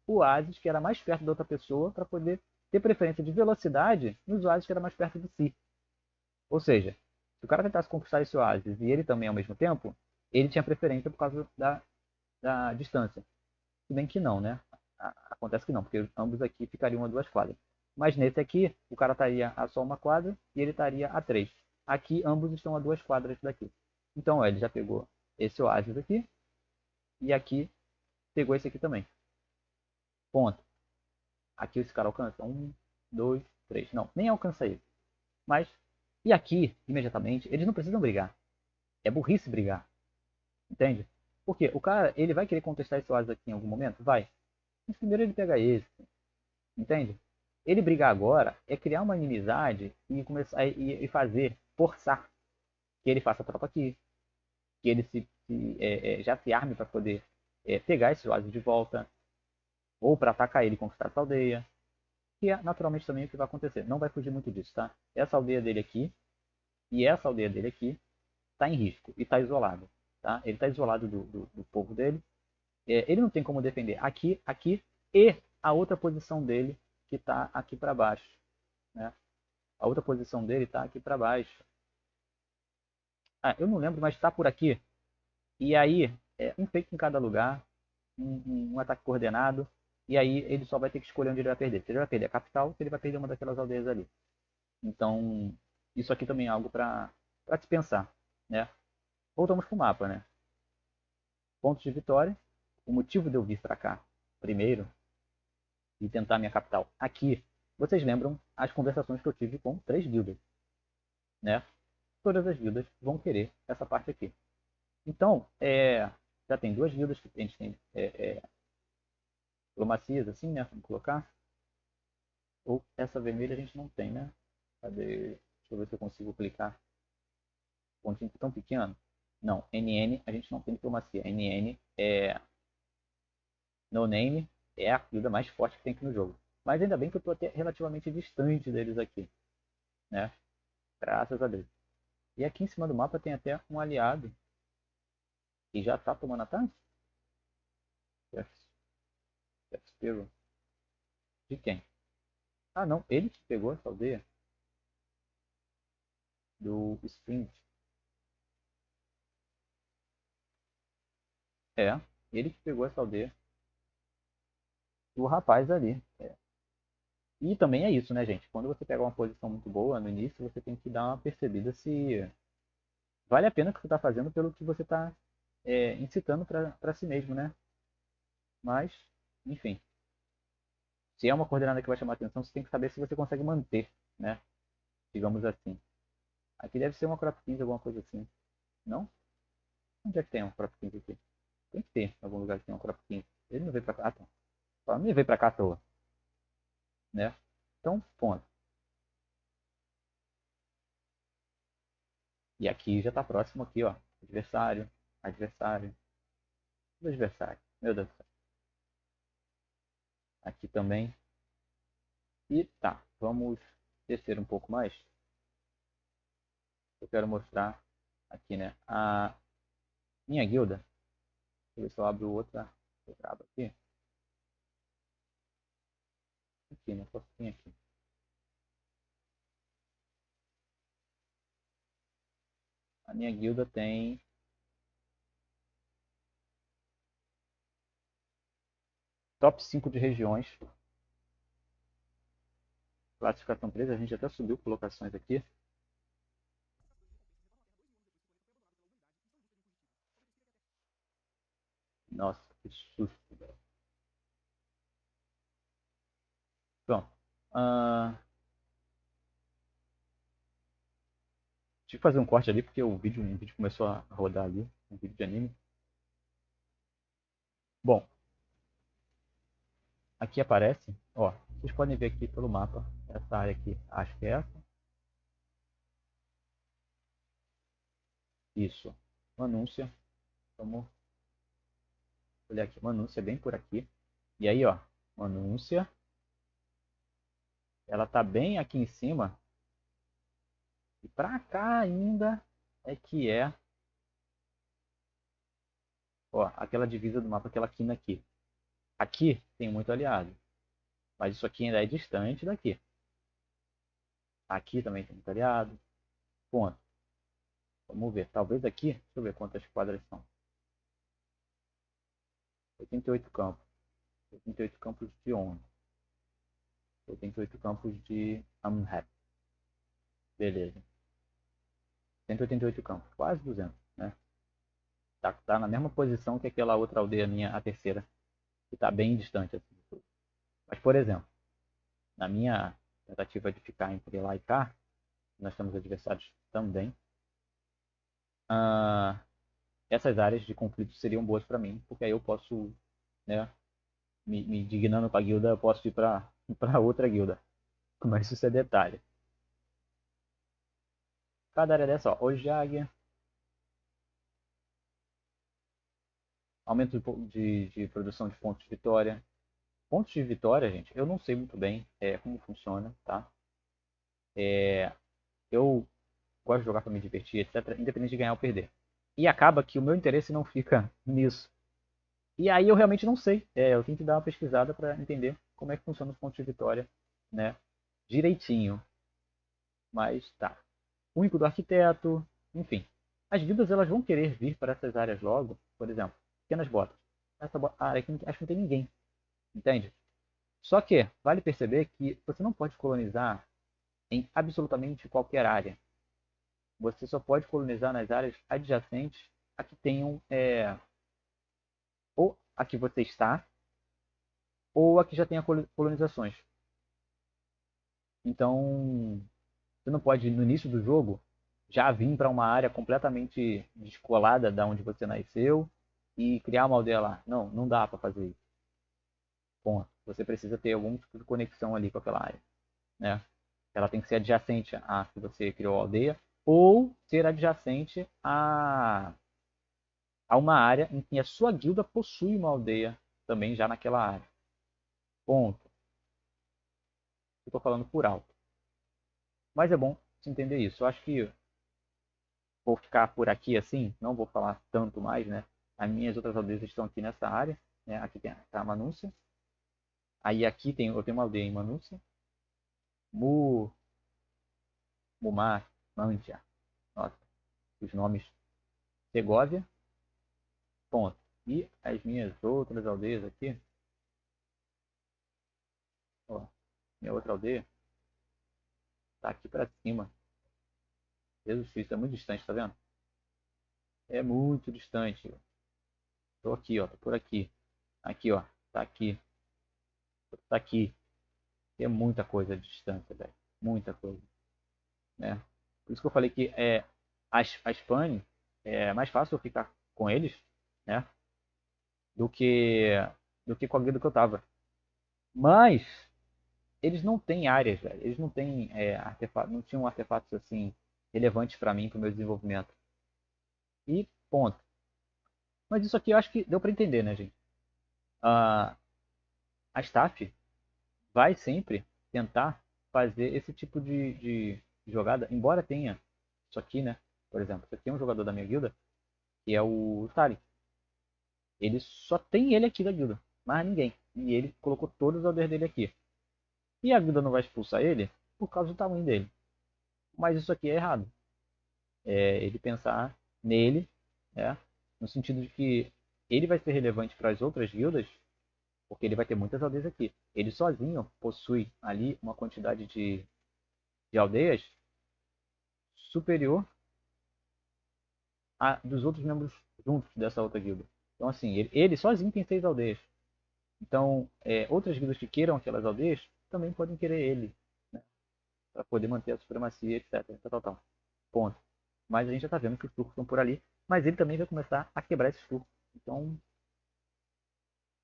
o Oasis, que era mais perto da outra pessoa, para poder ter preferência de velocidade nos Oasis que era mais perto de si. Ou seja, se o cara tentasse conquistar esse Oasis e ele também ao mesmo tempo, ele tinha preferência por causa da distância. Se bem que não, né? Acontece que não, porque ambos aqui ficariam a 2 quadras. Mas nesse aqui, o cara estaria a só 1 quadra e ele estaria a 3. Aqui, ambos estão a 2 quadras daqui. Então, ó, ele já pegou esse Oasis aqui e aqui pegou esse aqui também. Ponto. Aqui esse cara alcança 1, 2, 3. Não, nem alcança ele. Mas, e aqui, imediatamente, eles não precisam brigar. É burrice brigar. Entende? Porque o cara, ele vai querer contestar esse Oasis aqui em algum momento? Vai. Mas primeiro ele pega esse. Entende? Ele brigar agora é criar uma inimizade e começar e fazer, forçar que ele faça tropa aqui, que ele já se arme para poder pegar esse Oasis de volta, ou para atacar ele e conquistar essa aldeia, que é naturalmente também o que vai acontecer. Não vai fugir muito disso, tá? Essa aldeia dele aqui e essa aldeia dele aqui está em risco e está isolado, tá? Ele está isolado do povo dele. Ele não tem como defender aqui, aqui e a outra posição dele que está aqui para baixo, né? A outra posição dele está aqui para baixo. Ah, eu não lembro, mas está por aqui. E aí, um fake em cada lugar, um ataque coordenado, e aí ele só vai ter que escolher onde ele vai perder. Se ele vai perder a capital, se ele vai perder uma daquelas aldeias ali. Então, isso aqui também é algo para se pensar, né? Voltamos para o mapa, né? Pontos de vitória. O motivo de eu vir para cá primeiro e tentar minha capital aqui, vocês lembram as conversações que eu tive com 3 guildas, né? Todas as guildas vão querer essa parte aqui. Então, já tem 2 guildas que a gente tem diplomacias, assim, né? Vamos colocar. Ou essa vermelha a gente não tem, né? Cadê? Deixa eu ver se eu consigo clicar. Pontinho tão pequeno. Não, NN a gente não tem diplomacia. NN é No Name, é a guilda mais forte que tem aqui no jogo. Mas ainda bem que eu estou até relativamente distante deles aqui, né? Graças a Deus. E aqui em cima do mapa tem até um aliado que já está tomando ataque. Jeff Sparrow. De quem? Ah, não. Ele que pegou essa aldeia. Do Sprint. É. Ele que pegou essa aldeia. Do rapaz ali. E também é isso, né, gente? Quando você pega uma posição muito boa no início, você tem que dar uma percebida se vale a pena o que você está fazendo pelo que você está incitando para si mesmo, né? Mas, enfim. Se é uma coordenada que vai chamar atenção, você tem que saber se você consegue manter, né? Digamos assim. Aqui deve ser uma crop 15, alguma coisa assim. Não? Onde é que tem um crop 15 aqui? Tem que ter em algum lugar que tem um crop 15. Ele não veio pra cá. Ah, tá. Só não veio pra cá à toa. Né? Então, ponto. E aqui já tá próximo aqui, ó. Adversário, adversário, adversário. Meu Deus do céu. Aqui também. E tá, vamos descer um pouco mais. Eu quero mostrar aqui, né? A minha guilda. Deixa eu ver se eu abro outra aba aqui. Aqui, né? Posso vir aqui. A minha guilda tem top 5 de regiões. Classificação 3, a gente até subiu colocações aqui. Nossa, que susto. Pronto. Tive que fazer um corte ali porque um vídeo começou a rodar ali, um vídeo de anime. Bom, aqui aparece, ó, vocês podem ver aqui pelo mapa, essa área aqui, acho que é essa. Isso, Manúcia. Vamos olhar aqui, Manúcia bem por aqui. E aí, ó, Manúcia, ela tá bem aqui em cima. E pra cá ainda é que é, ó, aquela divisa do mapa, aquela quina aqui. Aqui tem muito aliado, mas isso aqui ainda é distante daqui. Aqui também tem muito aliado. Ponto. Vamos ver. Talvez aqui, deixa eu ver quantas quadras são. 88 campos. 88 campos de onde? 88 campos de Amhep. Beleza. 188 campos. Quase 200, né? Tá na mesma posição que aquela outra aldeia minha, a terceira. Que tá bem distante. Assim. Mas, por exemplo, na minha tentativa de ficar entre lá e cá, nós temos adversários também. Ah, essas áreas de conflito seriam boas para mim, porque aí eu posso, né, me dignando com a guilda, eu posso ir para outra guilda. Mas isso é detalhe. Cada área dessa, ó, Ojag, aumento de produção de pontos de vitória. Pontos de vitória, gente, eu não sei muito bem como funciona, tá? Eu gosto de jogar para me divertir, etc., independente de ganhar ou perder. E acaba que o meu interesse não fica nisso. E aí eu realmente não sei. Eu tenho que dar uma pesquisada para entender como é que funciona os pontos de vitória, né? Direitinho. Mas tá. Único do arquiteto, enfim. As guildas elas vão querer vir para essas áreas logo, por exemplo, pequenas botas. Essa área aqui acho que não tem ninguém, entende? Só que vale perceber que você não pode colonizar em absolutamente qualquer área. Você só pode colonizar nas áreas adjacentes a que tenham ou a que você está ou a que já tenha colonizações. Então, você não pode no início do jogo já vir para uma área completamente descolada da onde você nasceu e criar uma aldeia lá. Não, não dá para fazer isso. Ponto. Você precisa ter algum tipo de conexão ali com aquela área, né? Ela tem que ser adjacente à que você criou a aldeia ou ser adjacente a uma área em que a sua guilda possui uma aldeia também já naquela área. Ponto. Estou falando por alto. Mas é bom você entender isso. Eu acho que vou ficar por aqui assim, não vou falar tanto mais, né? As minhas outras aldeias estão aqui nessa área, né? Aqui tem a Manúcia. Aí aqui eu tenho uma aldeia em Manúcia. Mu, Mumar, Mantia. Nossa, os nomes. Segóvia. Ponto. E as minhas outras aldeias aqui. Ó, minha outra aldeia tá aqui para cima. Jesus Cristo, é muito distante, tá vendo? É muito distante. Tô aqui, ó, tô por aqui. Aqui, ó, tá aqui, tá aqui. Tem muita coisa de distância, velho. Muita coisa, né? Por isso que eu falei que a Spani é mais fácil eu ficar com eles, né? Do que com a guilda que eu tava. Mas eles não têm áreas, velho. Eles não têm artefatos, não tinham artefatos assim relevantes para mim, para o meu desenvolvimento. E ponto. Mas isso aqui eu acho que deu para entender, né, gente? Ah, a staff vai sempre tentar fazer esse tipo de jogada, embora tenha isso aqui, né? Por exemplo, isso aqui é um jogador da minha guilda, que é o Tari. Ele só tem ele aqui da guilda, mais ninguém. E ele colocou todos os aldeias dele aqui. E a guilda não vai expulsar ele por causa do tamanho dele. Mas isso aqui é errado. É ele pensar nele, né? No sentido de que ele vai ser relevante para as outras guildas, porque ele vai ter muitas aldeias aqui. Ele sozinho possui ali uma quantidade de aldeias superior a dos outros membros juntos dessa outra guilda. Então, assim, ele sozinho tem 6 aldeias. Então, outras guildas que queiram aquelas aldeias também podem querer ele, né? Para poder manter a supremacia, etc. Tal, tal, tal. Ponto. mas a gente já está vendo que os turcos estão por ali, mas ele também vai começar a quebrar esses turcos. Então,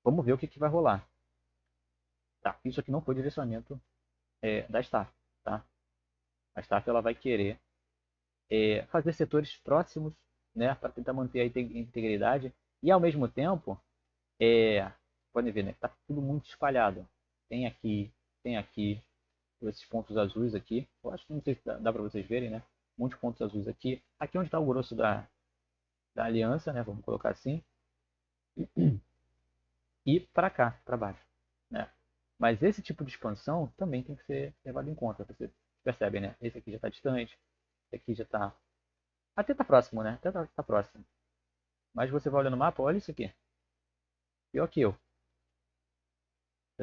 vamos ver o que vai rolar. Tá, isso aqui não foi direcionamento da staff, tá? A staff ela vai querer fazer setores próximos, né, para tentar manter a integridade e ao mesmo tempo, podem ver, né, tá tudo muito espalhado. Tem aqui, esses pontos azuis aqui. Eu acho que não sei se dá para vocês verem, né? Muitos pontos azuis aqui. Aqui onde está o grosso da aliança, né? Vamos colocar assim. E para cá, para baixo, né? Mas esse tipo de expansão também tem que ser levado em conta. Vocês percebem, né? Esse aqui já está distante, esse aqui já está até tá próximo, né? Até tá próximo. Mas você vai olhando o mapa, olha isso aqui. Pior que eu.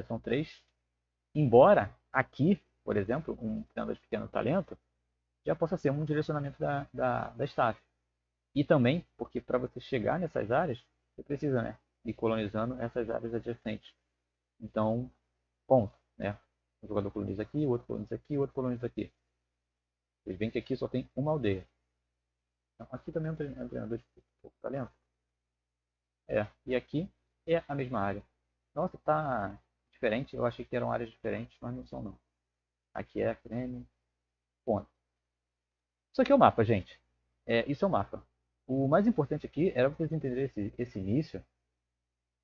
São 3. Embora aqui, por exemplo, um treinador de pequeno talento já possa ser um direcionamento da staff. E também, porque para você chegar nessas áreas, você precisa, né, ir colonizando essas áreas adjacentes. Então, ponto, né? Um jogador coloniza aqui, o outro coloniza aqui, o outro coloniza aqui. Vocês veem que aqui só tem uma aldeia. Então, aqui também é um treinador de pouco talento. E aqui é a mesma área. Nossa, tá diferente. Eu achei que eram áreas diferentes, mas não são não. Aqui é creme, ponto. Isso aqui é o mapa, gente. Isso é o mapa. O mais importante aqui era vocês entenderem esse início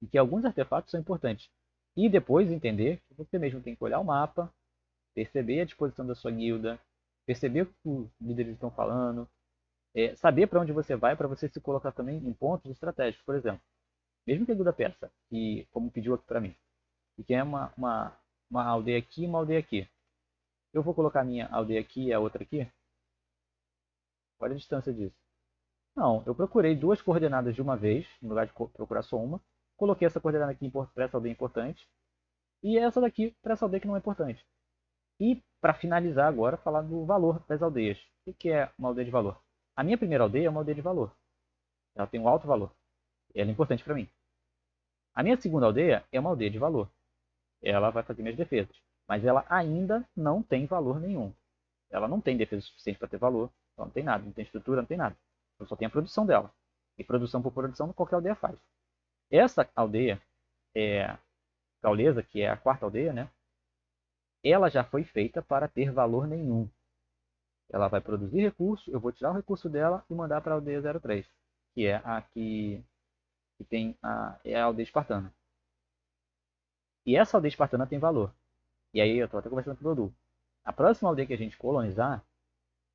e que alguns artefatos são importantes. E depois entender que você mesmo tem que olhar o mapa, perceber a disposição da sua guilda, perceber o que os líderes estão falando, saber para onde você vai para você se colocar também em pontos estratégicos. Por exemplo, mesmo que a guilda persa, que, como pediu aqui para mim, e que é uma aldeia aqui e uma aldeia aqui. Eu vou colocar a minha aldeia aqui e a outra aqui? Olha a distância disso. Não, eu procurei 2 coordenadas de uma vez, no lugar de procurar só uma. Coloquei essa coordenada aqui para essa aldeia importante. E essa daqui para essa aldeia que não é importante. E para finalizar agora, falar do valor das aldeias. O que é uma aldeia de valor? A minha primeira aldeia é uma aldeia de valor. Ela tem um alto valor. Ela é importante para mim. A minha segunda aldeia é uma aldeia de valor. Ela vai fazer minhas defesas. Mas ela ainda não tem valor nenhum. Ela não tem defesa suficiente para ter valor. Ela não tem nada, não tem estrutura, não tem nada. Ela só tem a produção dela. E produção por produção qualquer aldeia faz. Essa aldeia, Gaulesa, que é a quarta aldeia, né? Ela já foi feita para ter valor nenhum. Ela vai produzir recurso, eu vou tirar o recurso dela e mandar para a aldeia 03, que é a que tem é a aldeia espartana. E essa aldeia espartana tem valor. E aí eu estou até conversando com o Dodu. A próxima aldeia que a gente colonizar,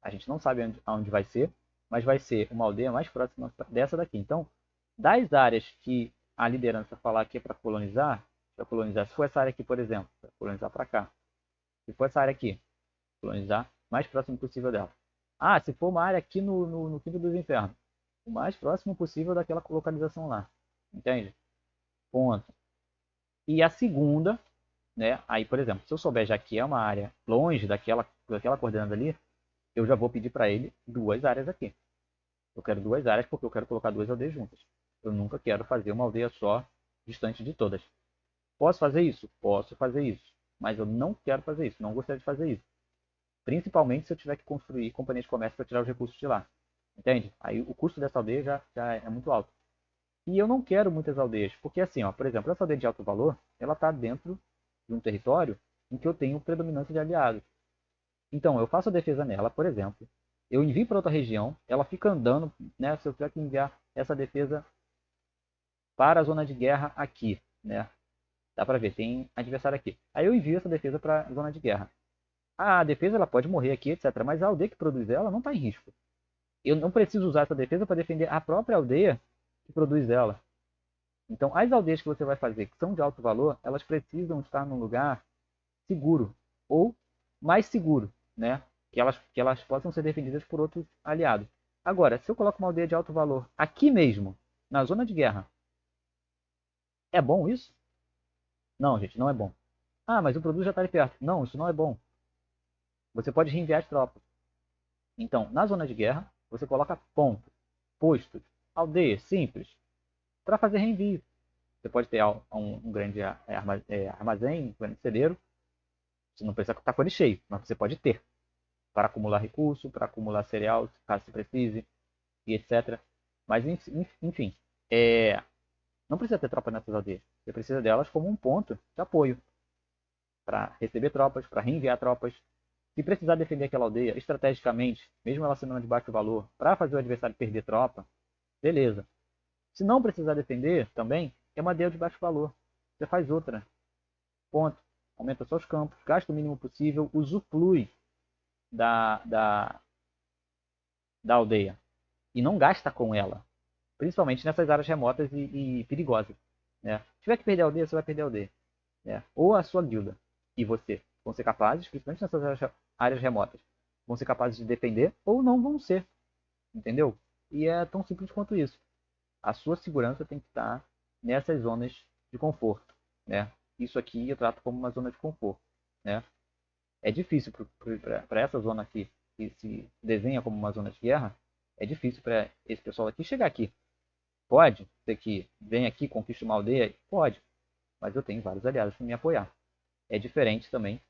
a gente não sabe aonde vai ser, mas vai ser uma aldeia mais próxima dessa daqui. Então, das áreas que a liderança falar que é para colonizar, se for essa área aqui, por exemplo, para colonizar para cá. Se for essa área aqui, colonizar mais próximo possível dela. Ah, se for uma área aqui no Quinto dos Infernos, o mais próximo possível daquela localização lá. Entende? Ponto. E a segunda, né? Aí, por exemplo, se eu souber já que é uma área longe daquela coordenada ali, eu já vou pedir para ele 2 áreas aqui. Eu quero 2 áreas porque eu quero colocar 2 aldeias juntas. Eu nunca quero fazer uma aldeia só distante de todas. Posso fazer isso? Posso fazer isso. Mas eu não quero fazer isso. Não gostaria de fazer isso. Principalmente se eu tiver que construir companhias de comércio para tirar os recursos de lá. Entende? Aí o custo dessa aldeia já é muito alto. E eu não quero muitas aldeias. Porque assim, ó, por exemplo, essa aldeia de alto valor, ela está dentro de um território em que eu tenho predominância de aliados. Então, eu faço a defesa nela, por exemplo. Eu envio para outra região, ela fica andando, né? Se eu tiver que enviar essa defesa para a zona de guerra aqui, né? Dá para ver, tem adversário aqui. Aí eu envio essa defesa para a zona de guerra. A defesa ela pode morrer aqui, etc. Mas a aldeia que produz ela não está em risco. Eu não preciso usar essa defesa para defender a própria aldeia que produz ela. Então, as aldeias que você vai fazer que são de alto valor, elas precisam estar num lugar seguro ou mais seguro, né? Que elas possam ser defendidas por outros aliados. Agora, se eu coloco uma aldeia de alto valor aqui mesmo, na zona de guerra, é bom isso? Não, gente, não é bom. Ah, mas o produto já está ali perto. Não, isso não é bom. Você pode reenviar as tropas. Então, na zona de guerra, você coloca pontos, postos, aldeias simples, para fazer reenvio. Você pode ter um grande armazém, um grande celeiro. Você não precisa estar com ele cheio, mas você pode ter. para acumular recurso, para acumular cereal, caso se precise, e etc. Mas, enfim, não precisa ter tropa nessas aldeias. Você precisa delas como um ponto de apoio para receber tropas, para reenviar tropas. Se precisar defender aquela aldeia estrategicamente, mesmo ela sendo de baixo valor, para fazer o adversário perder tropa, beleza. Se não precisar defender, também é uma aldeia de baixo valor. Você faz outra. Ponto. Aumenta seus campos, gasta o mínimo possível, usufrui da aldeia. E não gasta com ela. Principalmente nessas áreas remotas e perigosas. Né? Se tiver que perder a aldeia, você vai perder a aldeia. Né? Ou a sua guilda e você vão ser capazes, principalmente nessas áreas remotas, vão ser capazes de defender ou não vão ser. Entendeu? E é tão simples quanto isso. A sua segurança tem que estar nessas zonas de conforto. Né? Isso aqui eu trato como uma zona de conforto. Né? É difícil para essa zona aqui, que se desenha como uma zona de guerra, é difícil para esse pessoal aqui chegar aqui. Pode ser que venha aqui, conquiste uma aldeia? Pode. Mas eu tenho vários aliados para me apoiar. É diferente também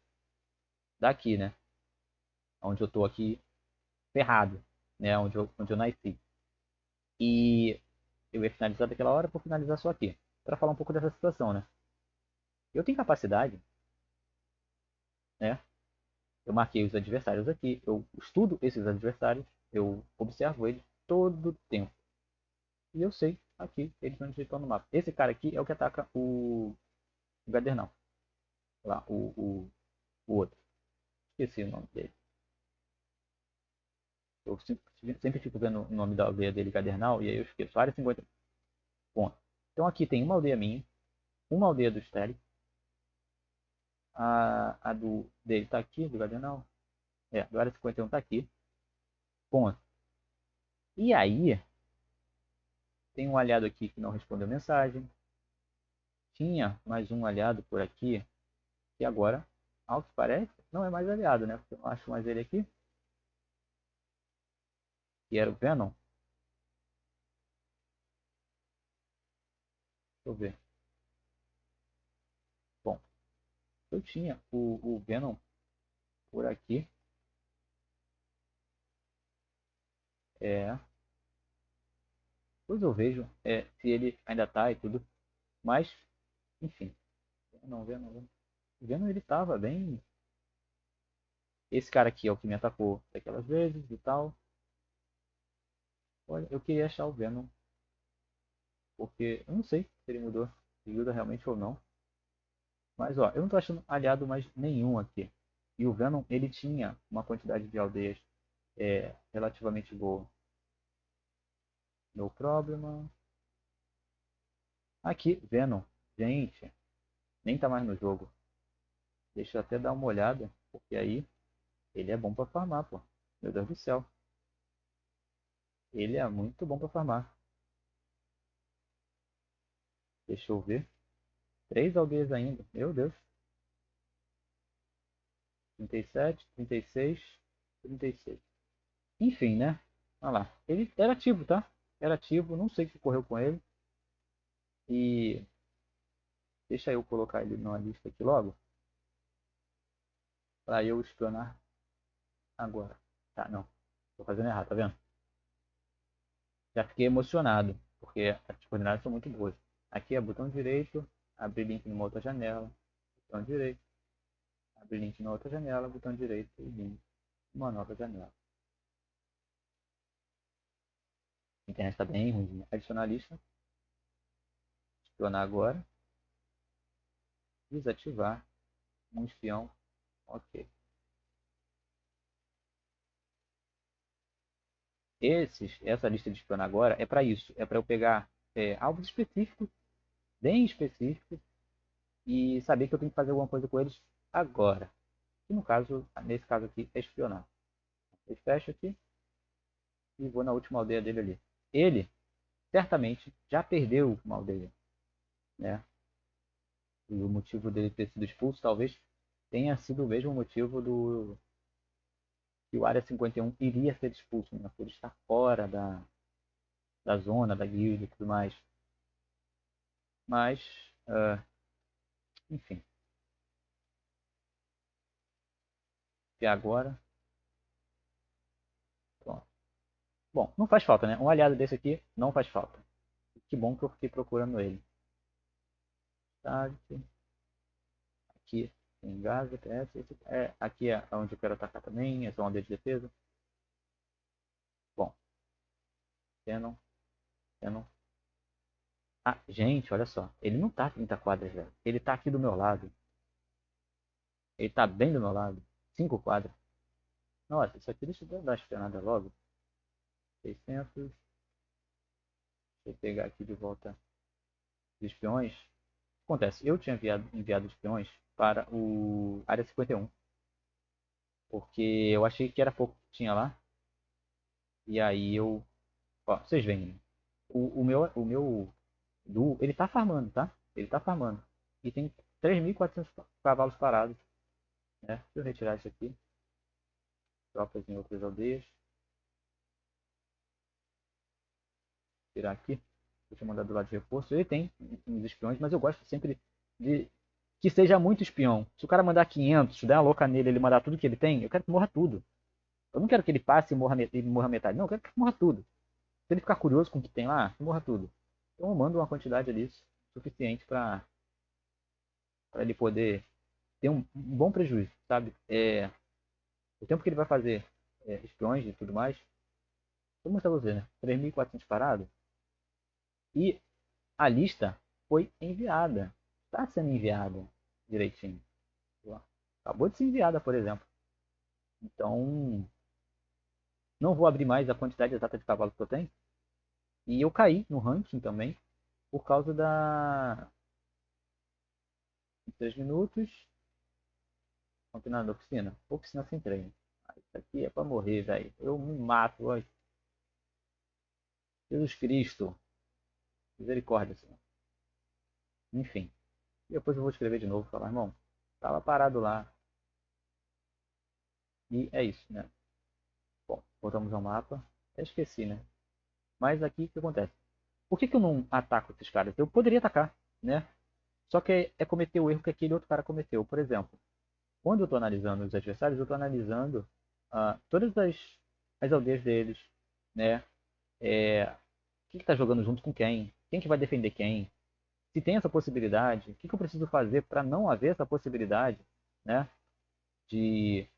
daqui, né? Onde eu estou aqui ferrado, né? Onde eu nasci. E eu ia finalizar daquela hora, vou finalizar só aqui. Para falar um pouco dessa situação, né? Eu tenho capacidade, né? Eu marquei os adversários aqui, eu estudo esses adversários, eu observo eles todo o tempo. E eu sei aqui eles onde estão no mapa. Esse cara aqui é o que ataca o Gadernal. Lá, o outro. Esqueci o nome dele. Eu sempre fico vendo o nome da aldeia dele, Gadernal, e aí eu esqueço. Área 50. Ponto. Então aqui tem uma aldeia minha, uma aldeia do Steli. A do dele tá aqui, do Gadernal. Do Área 51 tá aqui. Ponto. E aí, tem um aliado aqui que não respondeu mensagem. Tinha mais um aliado por aqui, que agora, ao que parece, não é mais aliado, né? Porque eu não acho mais ele aqui. Que era o Venom. Deixa eu ver. Bom, eu tinha o Venom por aqui. É. Depois eu vejo se ele ainda tá e tudo. Mas, enfim. Venom. O Venom ele tava bem. Esse cara aqui é o que me atacou daquelas vezes e tal. Olha, eu queria achar o Venom. Porque eu não sei se ele mudou de guilda realmente ou não. Mas ó, eu não tô achando aliado mais nenhum aqui. E o Venom, ele tinha uma quantidade de aldeias relativamente boa. No problema. Aqui, Venom. Gente, nem tá mais no jogo. Deixa eu até dar uma olhada, porque aí ele é bom pra farmar, pô. Meu Deus do céu. Ele é muito bom pra farmar. Deixa eu ver. 3 aldeias ainda. Meu Deus. 37, 36, 36. Enfim, né? Olha lá. Ele era ativo, tá? Era ativo. Não sei o que ocorreu com ele. E deixa eu colocar ele numa lista aqui logo. Pra eu espionar agora. Tá, não. Tô fazendo errado, tá vendo? Já fiquei emocionado. Porque as coordenadas são muito boas. Aqui é botão direito. Abrir link numa outra janela. Botão direito. Abrir link na outra janela. Botão direito. E link numa nova janela. A internet está bem ruim. Adicionar lista. Espionar agora. Desativar. Um espião. Ok. Essa lista de espionar agora é para isso. É para eu pegar alvos específicos, bem específicos, e saber que eu tenho que fazer alguma coisa com eles agora. E no caso, nesse caso aqui, é espionar. Eu fecho aqui e vou na última aldeia dele ali. Ele, certamente, já perdeu uma aldeia. Né? E o motivo dele ter sido expulso talvez tenha sido o mesmo motivo do que o Área 51 iria ser expulso, né? Por estar fora da zona, da guilda e tudo mais. Mas, enfim. E agora? Bom, não faz falta, né? Um aliado desse aqui não faz falta. Que bom que eu fiquei procurando ele. Tá, aqui tem gás, aqui é onde eu quero atacar também, essa onda de defesa. Bom, Canon, Canon. Ah, gente, olha só. Ele não tá a 30 quadras, velho. Ele tá aqui do meu lado. Ele tá bem do meu lado. 5 quadras. Nossa, isso aqui deixa eu dar uma espionada logo. 600. Deixa eu pegar aqui de volta os espiões. O que acontece? Eu tinha enviado espiões para o Área 51. Porque eu achei que era pouco que tinha lá. E aí eu... Ó, vocês veem, né? O meu duo, ele tá farmando, tá? Ele tá farmando. E tem 3.400 cavalos parados, né? Deixa eu retirar isso aqui. Tropas em outras aldeias. Tirar aqui. Deixa eu mandar do lado de reforço. Ele tem uns espiões, mas eu gosto sempre de que seja muito espião. Se o cara mandar 500, der uma louca nele, ele mandar tudo que ele tem, eu quero que morra tudo. Eu não quero que ele passe e morra metade. Não, eu quero que morra tudo. Se ele ficar curioso com o que tem lá, morra tudo. Então eu mando uma quantidade ali suficiente para ele poder ter um bom prejuízo, sabe? O tempo que ele vai fazer espiões e tudo mais, vou mostrar pra você, né? 3.400 parados. E a lista foi enviada. Está sendo enviada direitinho. Acabou de ser enviada, por exemplo. Então, não vou abrir mais a quantidade exata de cavalos que eu tenho. E eu caí no ranking também por causa da 3 minutos. Campeonato da oficina. Oficina sem treino. Isso aqui é pra morrer, velho. Eu me mato. Ai, Jesus Cristo. Misericórdia, Senhor. Enfim. E depois eu vou escrever de novo. Falar, irmão, tava parado lá. E é isso, né? Bom, voltamos ao mapa. Eu esqueci, né? Mas aqui o que acontece? Por que eu não ataco esses caras? Eu poderia atacar, né? Só que é cometer o erro que aquele outro cara cometeu. Por exemplo, quando eu estou analisando os adversários, eu estou analisando todas as aldeias deles, né? Quem está jogando junto com quem? Quem que vai defender quem? Se tem essa possibilidade, o que eu preciso fazer para não haver essa possibilidade, né? De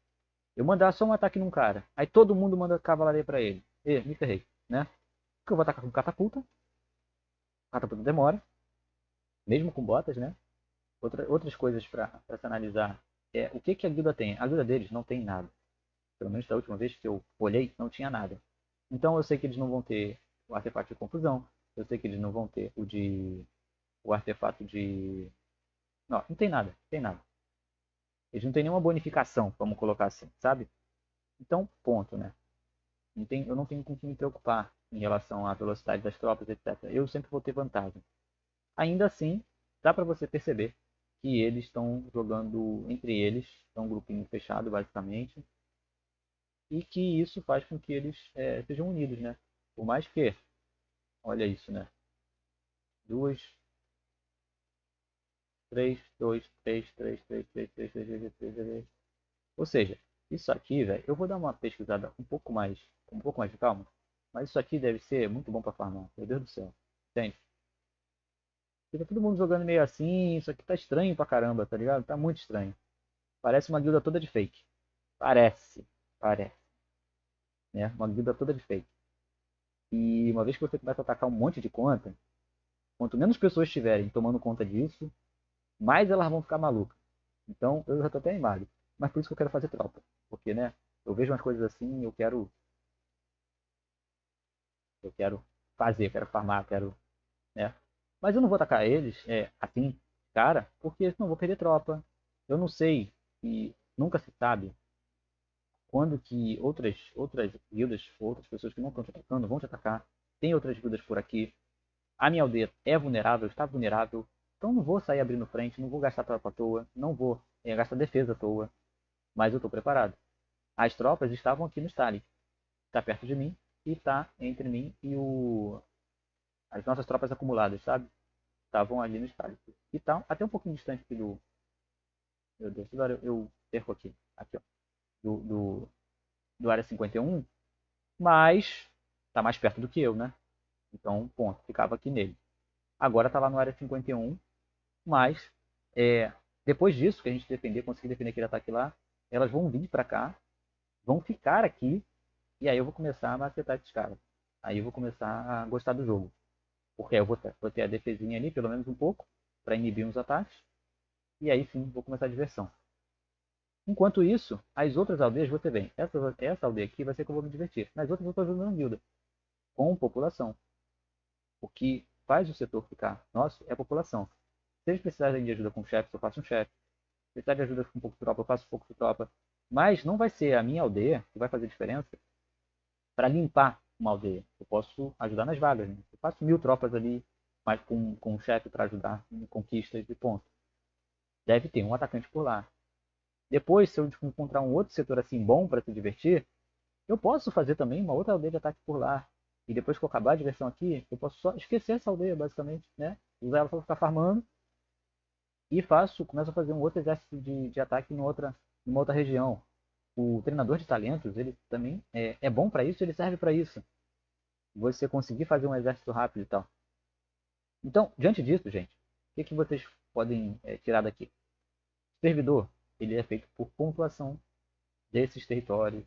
eu mandar só um ataque num cara, aí todo mundo manda cavalaria para ele. E me ferrei, né? Porque eu vou atacar com catapulta, catapulta demora, mesmo com botas, né? Outras coisas para se analisar o que a guilda tem. A guilda deles não tem nada. Pelo menos da última vez que eu olhei, não tinha nada. Então eu sei que eles não vão ter o artefato de confusão. Eu sei que eles não vão ter o artefato de... Não, não tem nada. Não tem nada. Eles não têm nenhuma bonificação, vamos colocar assim, sabe? Então, ponto, né? Eu não tenho com o que me preocupar em relação à velocidade das tropas, etc. Eu sempre vou ter vantagem. Ainda assim, dá para você perceber que eles estão jogando entre eles, é um grupinho fechado basicamente, e que isso faz com que eles sejam unidos, né? Por mais que, olha isso, né? Duas, três, dois, três. Ou seja, isso aqui, velho, eu vou dar uma pesquisada um pouco mais de calma, mas isso aqui deve ser muito bom para farmar, meu Deus do céu, entende? Fica todo mundo jogando meio assim, isso aqui tá estranho pra caramba, tá ligado? Tá muito estranho. Parece uma guilda toda de fake. Parece, né? Uma guilda toda de fake. E uma vez que você começa a atacar um monte de conta, quanto menos pessoas estiverem tomando conta disso, mais elas vão ficar malucas. Então eu já tô até animado. Mas por isso que eu quero fazer tropa. Porque, né? Eu vejo umas coisas assim, eu quero fazer, eu quero farmar, né? Mas eu não vou atacar eles assim, cara, porque senão eu vou perder tropa. Eu não sei e nunca se sabe quando que outras guildas, outras pessoas que não estão te atacando vão te atacar. Tem outras guildas por aqui. A minha aldeia é vulnerável, está vulnerável. Então não vou sair abrindo frente, não vou gastar tropa à toa, não vou gastar defesa à toa. Mas eu estou preparado. As tropas estavam aqui no Stalin. Está perto de mim e está entre mim e as nossas tropas acumuladas, sabe? Estavam ali no Stalin. E tal, até um pouquinho distante aqui do... Meu Deus, agora eu perco aqui. Aqui, ó. Do área 51, mas tá mais perto do que eu, né? Então, ponto, ficava aqui nele. Agora tá lá no área 51, mas depois disso, que a gente defender, conseguir defender aquele ataque lá, elas vão vir para cá, vão ficar aqui, e aí eu vou começar a macetar esses caras. Aí eu vou começar a gostar do jogo. Porque aí eu vou ter a defesinha ali, pelo menos um pouco, para inibir uns ataques. E aí sim, vou começar a diversão. Enquanto isso, as outras aldeias, você vem. Essa aldeia aqui vai ser que eu vou me divertir. Nas outras eu estou ajudando a guilda. Com população. O que faz o setor ficar nosso é a população. Se eles precisarem de ajuda com chefes, eu faço um chefe. Se precisarem de ajuda com um pouco de tropa, eu faço um pouco de tropa. Mas não vai ser a minha aldeia que vai fazer diferença para limpar uma aldeia. Eu posso ajudar nas vagas. Né? Eu faço 1000 tropas ali, mas com um chefe para ajudar em conquistas de ponto. Deve ter um atacante por lá. Depois, se eu encontrar um outro setor assim bom para se divertir, eu posso fazer também uma outra aldeia de ataque por lá. E depois que eu acabar a diversão aqui, eu posso só esquecer essa aldeia, basicamente, né? Usar ela para ficar farmando. E começo a fazer um outro exército de ataque numa outra região. O treinador de talentos, ele também é bom para isso, ele serve para isso. Você conseguir fazer um exército rápido e tal. Então, diante disso, gente, o que vocês podem tirar daqui? O servidor, ele é feito por pontuação desses territórios.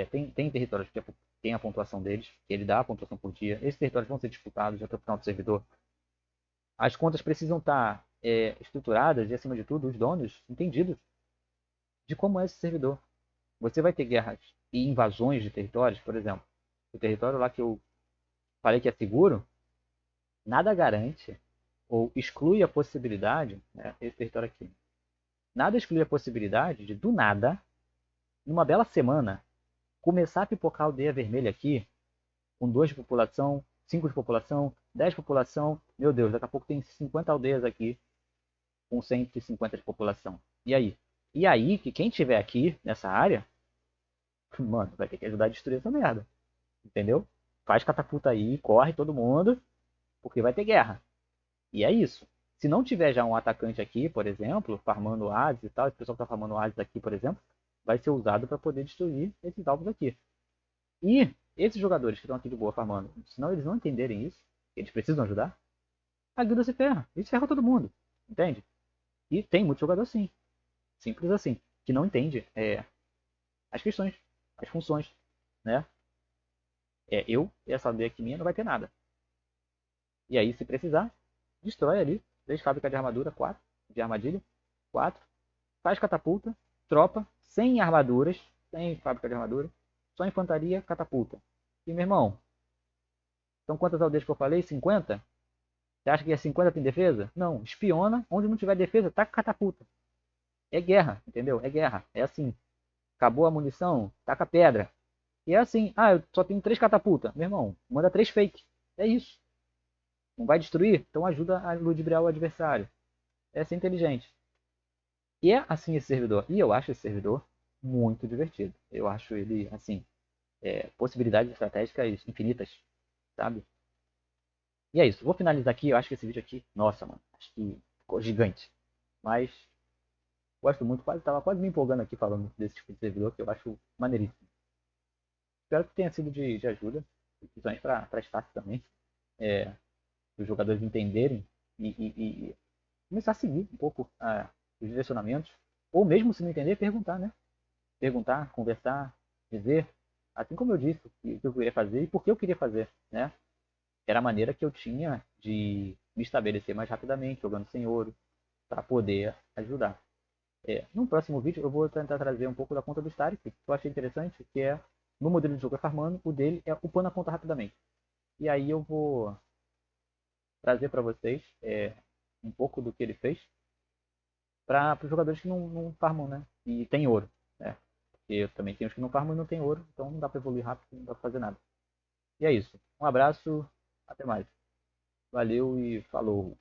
Tem territórios que tem a pontuação deles, que ele dá a pontuação por dia. Esses territórios vão ser disputados até o final do servidor. As contas precisam estar estruturadas e, acima de tudo, os donos entendidos de como é esse servidor. Você vai ter guerras e invasões de territórios, por exemplo. O território lá que eu falei que é seguro, nada garante ou exclui a possibilidade, né, esse território aqui, nada exclui a possibilidade de, do nada, numa bela semana, começar a pipocar a aldeia vermelha aqui, com 2 de população, 5 de população, 10 de população, meu Deus, daqui a pouco tem 50 aldeias aqui, com 150 de população. E aí? E aí que quem tiver aqui, nessa área, mano, vai ter que ajudar a destruir essa merda. Entendeu? Faz catapulta aí, corre todo mundo, porque vai ter guerra. E é isso. Se não tiver já um atacante aqui, por exemplo, farmando Hades e tal, esse pessoal que tá farmando Hades aqui, por exemplo, vai ser usado para poder destruir esses alvos aqui. E esses jogadores que estão aqui de boa farmando, senão eles não entenderem isso, eles precisam ajudar, a guilda se ferra. Isso ferra todo mundo. Entende? E tem muito jogador assim. Simples assim. Que não entende as questões, as funções. Né? Essa aldeia aqui minha não vai ter nada. E aí, se precisar, destrói ali. 3 fábricas de armadura, 4 de armadilha, 4. Faz catapulta, tropa, sem armaduras, sem fábrica de armadura, só infantaria, catapulta. E meu irmão, são quantas aldeias que eu falei? 50? Você acha que é 50 tem defesa? Não, espiona, onde não tiver defesa, taca catapulta. É guerra, entendeu? É guerra, é assim. Acabou a munição, taca pedra. E é assim, eu só tenho 3 catapultas. Meu irmão, manda 3 fake. É isso. Não vai destruir? Então ajuda a ludibriar o adversário. É ser inteligente. E é assim esse servidor. E eu acho esse servidor muito divertido. Eu acho ele, assim, possibilidades estratégicas infinitas, sabe? E é isso. Vou finalizar aqui. Eu acho que esse vídeo aqui, nossa, mano, acho que ficou gigante. Mas gosto muito. Tava quase me empolgando aqui falando desse tipo de servidor que eu acho maneiríssimo. Espero que tenha sido de ajuda, principalmente para staff também. Os jogadores entenderem e começar a seguir um pouco os direcionamentos. Ou mesmo se não entender, perguntar, né? Perguntar, conversar, dizer, assim como eu disse, o que eu queria fazer e por que eu queria fazer, né? Era a maneira que eu tinha de me estabelecer mais rapidamente, jogando sem ouro, para poder ajudar. No próximo vídeo eu vou tentar trazer um pouco da conta do Starik, que eu achei interessante, que é, no modelo de jogo é farmando, o dele é upando a conta rapidamente. E aí eu vou trazer para vocês um pouco do que ele fez para os jogadores que não farmam, né? E tem ouro, né? Porque também tem os que não farmam e não tem ouro, então não dá para evoluir rápido, não dá para fazer nada. E é isso. Um abraço, até mais. Valeu e falou.